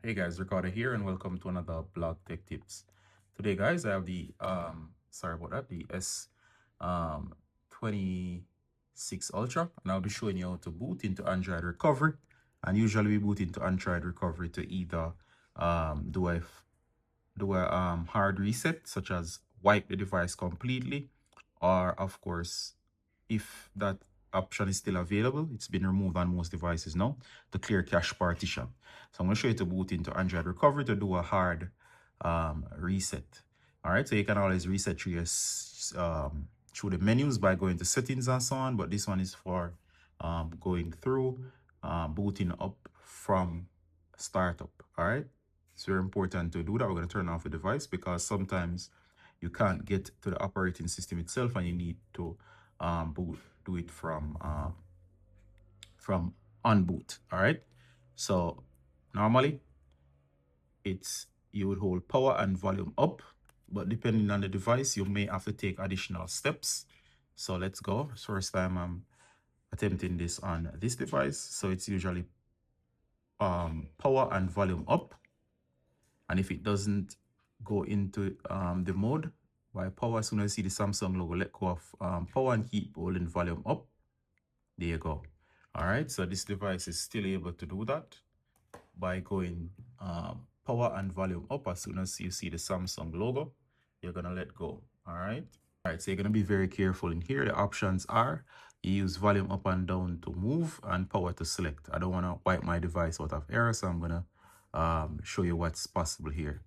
Hey guys, Ricardo here and welcome to another blog tech tips. Today guys, I have the the S 26 Ultra, and I'll be showing you how to boot into Android recovery. And usually we boot into Android recovery to either do a hard reset, such as wipe the device completely, or of course, if that option is still available, it's been removed on most devices now, to clear cache partition. So I'm going to show you to boot into Android recovery to do a hard reset. All right, so you can always reset through through the menus by going to settings and so on, but this one is for going through booting up from startup. All right, it's very important to do that. We're going to turn off the device because sometimes you can't get to the operating system itself and you need to do it from unboot. All right, so normally it's you would hold power and volume up, but depending on the device you may have to take additional steps. So let's go. First time I'm attempting this on this device, so it's usually power and volume up, and if it doesn't go into the mode by power, as soon as you see the Samsung logo, let go of power and keep holding volume up. There you go. All right, so this device is still able to do that by going power and volume up. As soon as you see the Samsung logo, you're gonna let go. All right. All right, so you're gonna be very careful in here. The options are you use volume up and down to move and power to select. I don't wanna wipe my device out of error, so I'm gonna show you what's possible here.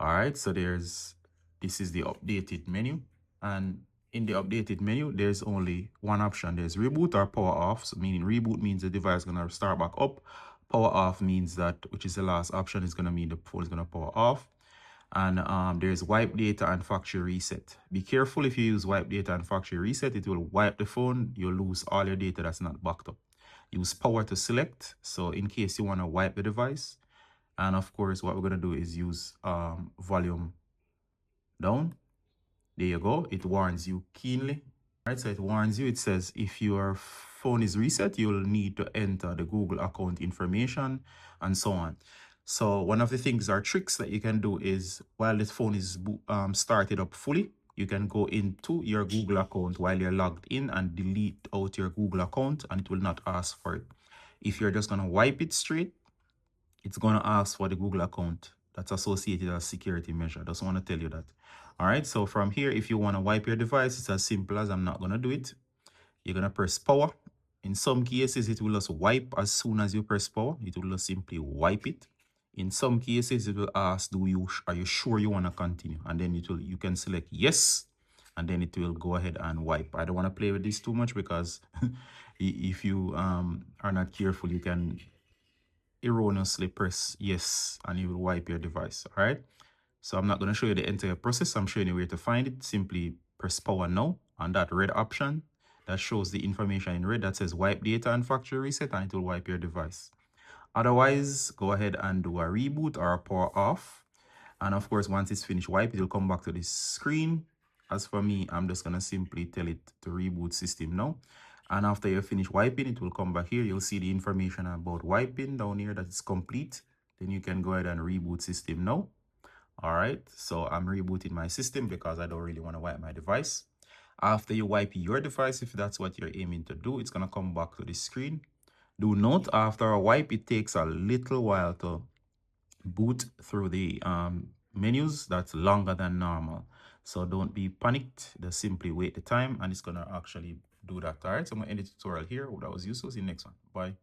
All right, so this is the updated menu, and in the updated menu, there's only one option. There's reboot or power off. So meaning reboot means the device is gonna start back up. Power off means that, which is the last option, is gonna mean the phone is gonna power off. And there's wipe data and factory reset. Be careful if you use wipe data and factory reset, it will wipe the phone. You'll lose all your data that's not backed up. Use power to select. So in case you want to wipe the device, and of course, what we're gonna do is use volume down. There you go. It warns you keenly. Right, so it warns you. It says if your phone is reset, you'll need to enter the Google account information and so on. So one of the things or tricks that you can do is while the phone is started up fully, you can go into your Google account while you're logged in and delete out your Google account, and it will not ask for it. If you're just gonna wipe it straight, it's going to ask for the Google account that's associated as security measure. Just want to tell you that. All right, so from here, if you want to wipe your device, it's as simple as, I'm not going to do it. You're going to press power. In some cases, it will just wipe as soon as you press power. It will just simply wipe it. In some cases, it will ask, are you sure you want to continue? And then you can select yes, and then it will go ahead and wipe. I don't want to play with this too much because if you are not careful, you can erroneously press yes and you will wipe your device. All right, so I'm not going to show you the entire process. I'm showing you where to find it. Simply press power now on that red option that shows the information in red that says wipe data and factory reset, and it will wipe your device. Otherwise, go ahead and do a reboot or a power off, and of course, once it's finished wipe, it will come back to this screen. As for me, I'm just going to simply tell it to reboot system now. And after you finish wiping, it will come back here. You'll see the information about wiping down here that it's complete. Then you can go ahead and reboot system now. All right, so I'm rebooting my system because I don't really want to wipe my device. After you wipe your device, if that's what you're aiming to do, it's going to come back to the screen. Do note, after a wipe, it takes a little while to boot through the menus. That's longer than normal. So don't be panicked. Just simply wait the time and it's going to actually do that. All right, so I'm going to end the tutorial here. That was useful. See you next one. Bye.